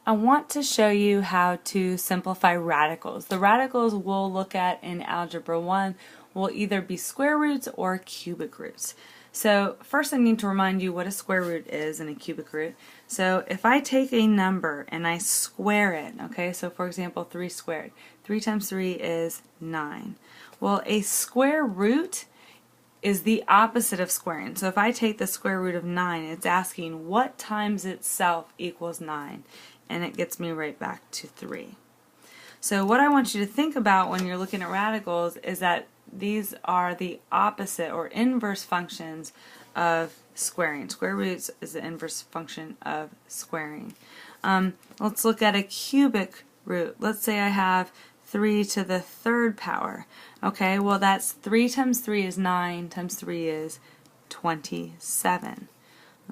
I want to show you how to simplify radicals. The radicals we'll look at in Algebra 1 will either be square roots or cubic roots. So first I need to remind you what a square root is and a cubic root. So if I take a number and I square it, okay, so for example 3 squared, 3 times 3 is 9. Well, a square root is the opposite of squaring. So if I take the square root of 9, it's asking what times itself equals 9, and it gets me right back to 3. So what I want you to think about when you're looking at radicals is that these are the opposite or inverse functions of squaring. Square roots is the inverse function of squaring. Let's look at a cubic root. Let's say I have 3 to the third power. Okay, well that's 3 times 3 is 9 times 3 is 27.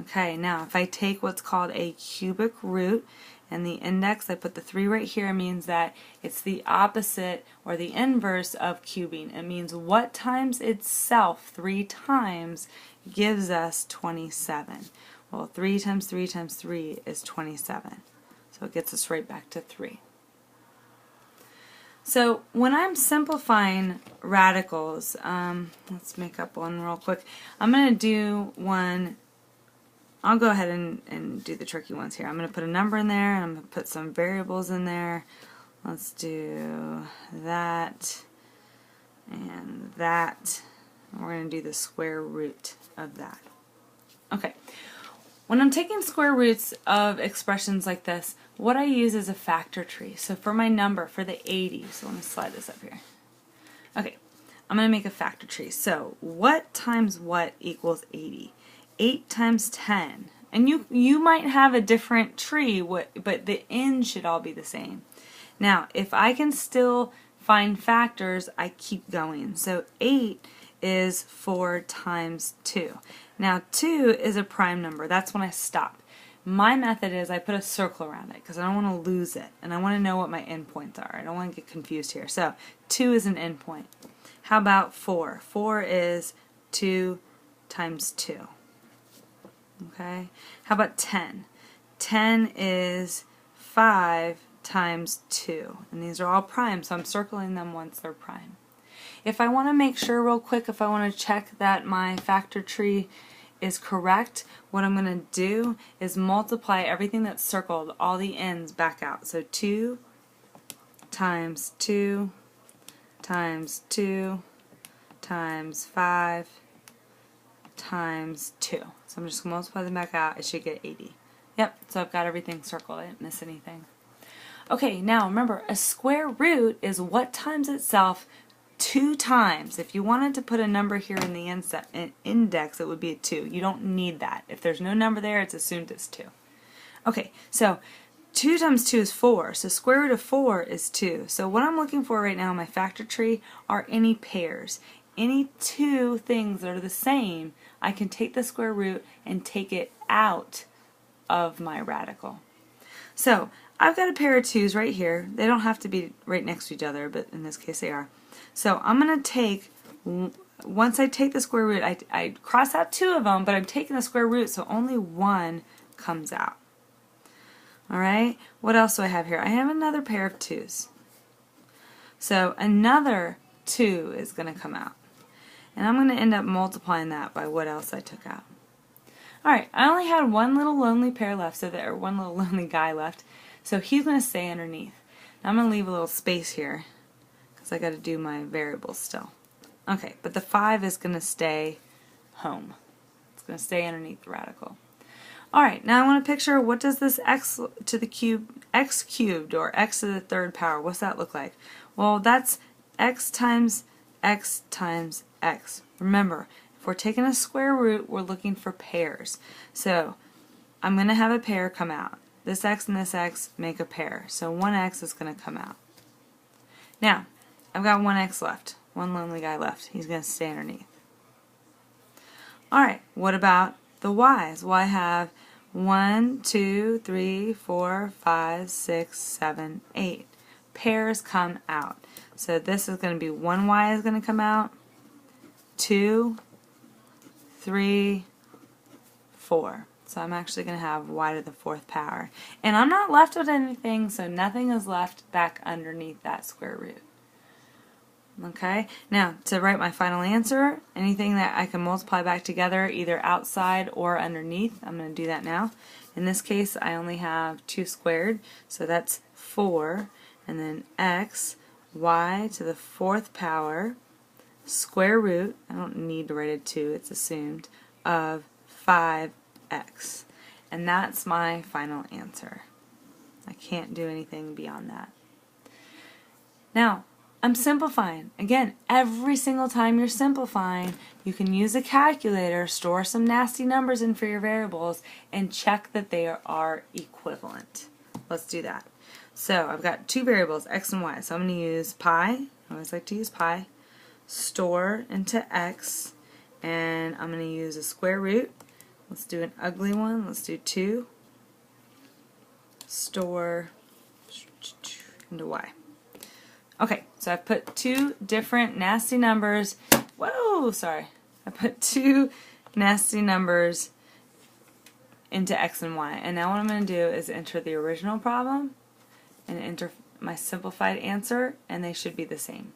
Okay, now if I take what's called a cubic root and the index, I put the 3 right here, means that it's the opposite or the inverse of cubing. It means what times itself 3 times gives us 27. Well, 3 times 3 times 3 is 27. So it gets us right back to 3. So when I'm simplifying radicals, let's make up one real quick. I'm going to do one. I'll go ahead and do the tricky ones here. I'm going to put a number in there and I'm going to put some variables in there. Let's do that and that. And we're going to do the square root of that. Okay. When I'm taking square roots of expressions like this, what I use is a factor tree. So for my number, for the 80, so let me slide this up here. Okay, I'm going to make a factor tree. So what times what equals 80? 8 times 10. And you might have a different tree, but the end should all be the same. Now, if I can still find factors, I keep going. So 8 is 4 times 2. Now 2 is a prime number. That's when I stop. My method is I put a circle around it because I don't want to lose it and I want to know what my endpoints are. I don't want to get confused here. So 2 is an endpoint. How about 4? 4 is 2 times 2. Okay. How about 10? 10 is 5 times 2. And these are all prime, so I'm circling them once they're prime. If I want to make sure real quick, if I want to check that my factor tree is correct, what I'm going to do is multiply everything that's circled, all the ends back out. So 2 times 2 times 2 times 5 times 2. So I'm just going to multiply them back out. I should get 80. Yep, so I've got everything circled. I didn't miss anything. Okay, now remember, a square root is what times itself 2 times. If you wanted to put a number here in the index, it would be a 2. You don't need that. If there's no number there, it's assumed it's 2. Okay, so 2 times 2 is 4. So square root of 4 is 2. So what I'm looking for right now in my factor tree are any pairs. Any two things that are the same, I can take the square root and take it out of my radical. So I've got a pair of 2's right here. They don't have to be right next to each other, but in this case they are. So I'm going to take, once I take the square root, I cross out 2 of them, but I'm taking the square root, so only 1 comes out. Alright, what else do I have here? I have another pair of 2's. So another 2 is going to come out. And I'm going to end up multiplying that by what else I took out. Alright, I only had one little lonely pair left, or one little lonely guy left, so he's going to stay underneath. Now I'm going to leave a little space here, because I got to do my variables still. Okay, but the 5 is going to stay home. It's going to stay underneath the radical. Alright, now I want to picture, what does this x to the cube, x cubed, or x to the third power, what's that look like? Well, that's x times x times x. Remember, if we're taking a square root, we're looking for pairs. So I'm going to have a pair come out. This x and this x make a pair. So 1x is going to come out. Now, I've got 1x left. One lonely guy left. He's going to stay underneath. Alright, what about the y's? Well, I have 1, 2, 3, 4, 5, 6, 7, 8. Pairs come out. So this is going to be 1y is going to come out, 2, 3, 4. So I'm actually going to have y to the 4th power. And I'm not left with anything, so nothing is left back underneath that square root. Okay, now to write my final answer, anything that I can multiply back together either outside or underneath, I'm going to do that now. In this case I only have 2 squared, so that's 4, and then x, y to the 4th power, square root, I don't need to write a 2, it's assumed, of 5x. And that's my final answer. I can't do anything beyond that. Now, I'm simplifying. Again, every single time you're simplifying, you can use a calculator, store some nasty numbers in for your variables, and check that they are equivalent. Let's do that. So I've got 2 variables, x and y. So I'm going to use pi. I always like to use pi. Store into x, and I'm going to use a square root. Let's do an ugly one. Let's do 2. Store into y. Okay, so I've put 2 different nasty numbers. Whoa, sorry. I put 2 nasty numbers into x and y. And now what I'm going to do is enter the original problem and enter my simplified answer, and they should be the same.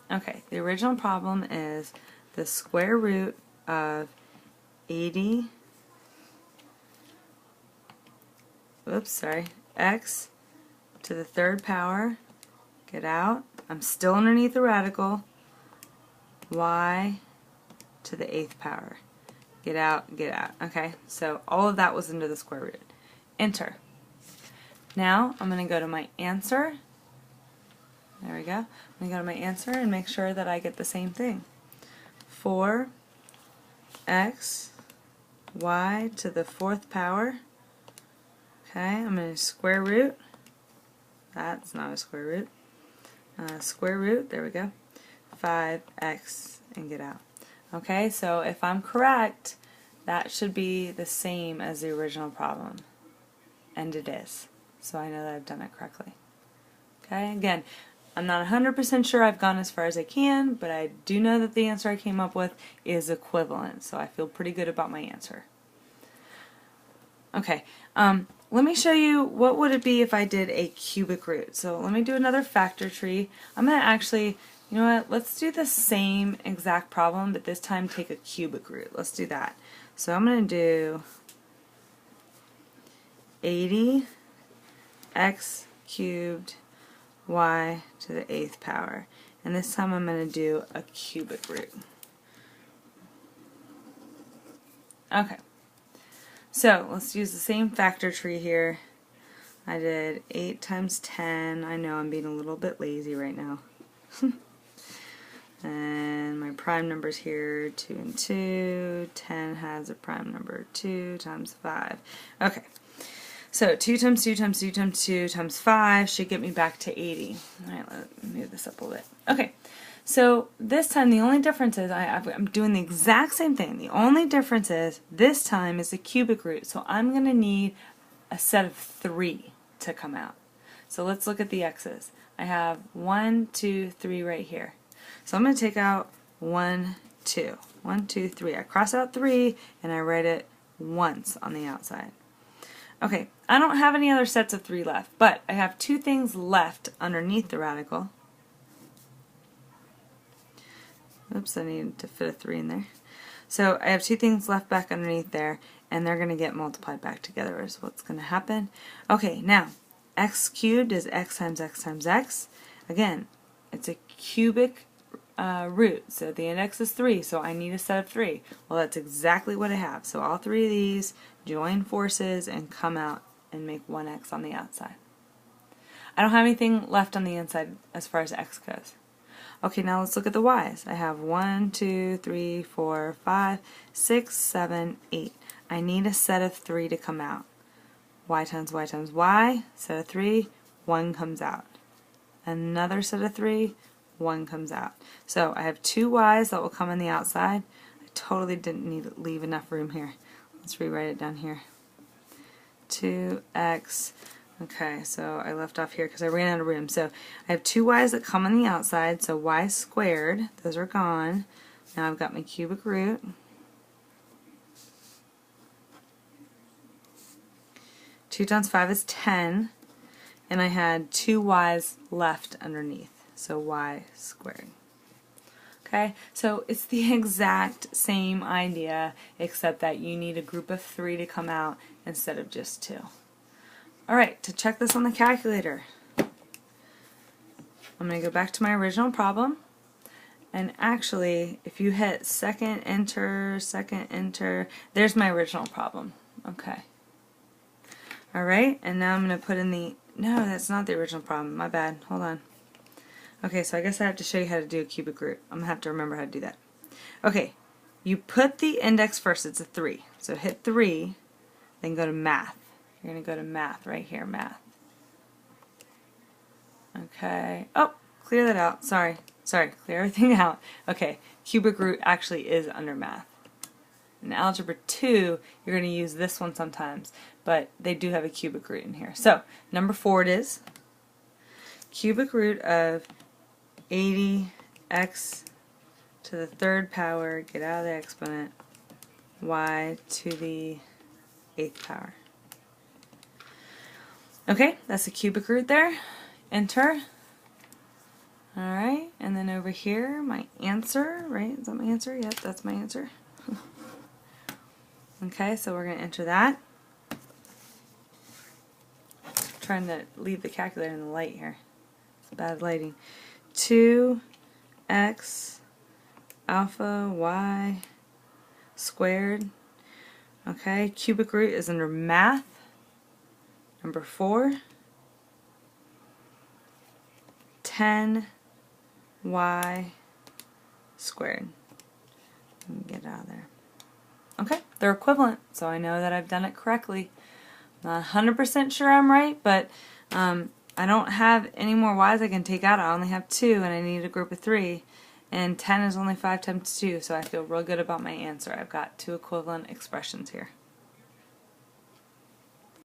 Okay, the original problem is the square root of 80, x to the 3rd power, get out, I'm still underneath the radical, y to the 8th power, get out, okay, so all of that was into the square root. Enter. Now I'm going to go to my answer. There we go. I'm going to go to my answer and make sure that I get the same thing. 4x y to the 4th power. Okay, I'm going to square root. That's not a square root. Square root, there we go. 5x and get out. Okay, so if I'm correct, that should be the same as the original problem. And it is. So I know that I've done it correctly. Okay, again, I'm not 100% sure I've gone as far as I can, but I do know that the answer I came up with is equivalent, so I feel pretty good about my answer. Okay, let me show you what would it be if I did a cubic root. So let me do another factor tree. I'm going to actually, you know what, let's do the same exact problem, but this time take a cubic root. Let's do that. So I'm going to do 80x cubed y to the 8th power. And this time I'm going to do a cubic root. Okay. So let's use the same factor tree here. I did 8 times 10. I know I'm being a little bit lazy right now. And my prime numbers here, 2 and 2. 10 has a prime number 2 times 5. Okay. So 2 times 2 times 2 times 2 times 5 should get me back to 80. Alright, let me move this up a little bit. Okay, so this time the only difference is I'm doing the exact same thing. The only difference is this time is a cubic root. So I'm going to need a set of 3 to come out. So let's look at the x's. I have 1, 2, 3 right here. So I'm going to take out 1, 2. 1, 2, 3. I cross out 3 and I write it once on the outside. Okay, I don't have any other sets of 3 left, but I have 2 things left underneath the radical. Oops, I need to fit a 3 in there. So I have 2 things left back underneath there, and they're going to get multiplied back together is what's going to happen. Okay, now, x cubed is x times x times x. Again, it's a cubic root, so the index is 3, so I need a set of 3. Well, that's exactly what I have. So all 3 of these join forces and come out and make 1x on the outside. I don't have anything left on the inside as far as x goes. Okay, now let's look at the y's. I have 1, 2, 3, 4, 5, 6, 7, 8. I need a set of 3 to come out. Y times y times y, set of 3, 1 comes out. Another set of 3, 1 comes out. So I have 2 y's that will come on the outside. I totally didn't need to leave enough room here. Let's rewrite it down here. 2x. Okay, so I left off here because I ran out of room. So I have 2 y's that come on the outside, so y squared, those are gone. Now I've got my cubic root. 2 times 5 is 10, and I had 2 y's left underneath, so y squared. Okay, so it's the exact same idea, except that you need a group of 3 to come out instead of just 2. Alright, to check this on the calculator, I'm going to go back to my original problem, and actually, if you hit second enter, there's my original problem. Okay. Alright, and now I'm going to put in the, no, that's not the original problem, my bad, hold on. Okay, so I guess I have to show you how to do a cubic root. I'm going to have to remember how to do that. Okay, you put the index first, it's a 3. So hit 3, then go to math. You're going to go to math right here, math. Okay, oh, clear that out, sorry, clear everything out. Okay, cubic root actually is under math. In Algebra 2, you're going to use this one sometimes, but they do have a cubic root in here. So, number 4 it is. Cubic root of 80x to the 3rd power, get out of the exponent, y to the 8th power. Okay, that's the cubic root there. Enter. Alright, and then over here, my answer, right? Is that my answer? Yep, that's my answer. Okay, so we're going to enter that. Trying to leave the calculator in the light here. It's bad lighting. 2x alpha y squared. Okay, cubic root is under math. Number 4. 10y squared. Get out of there. Okay, they're equivalent, so I know that I've done it correctly. Not 100% sure I'm right, but I don't have any more y's I can take out. I only have 2, and I need a group of 3. And 10 is only 5 times 2, so I feel real good about my answer. I've got 2 equivalent expressions here.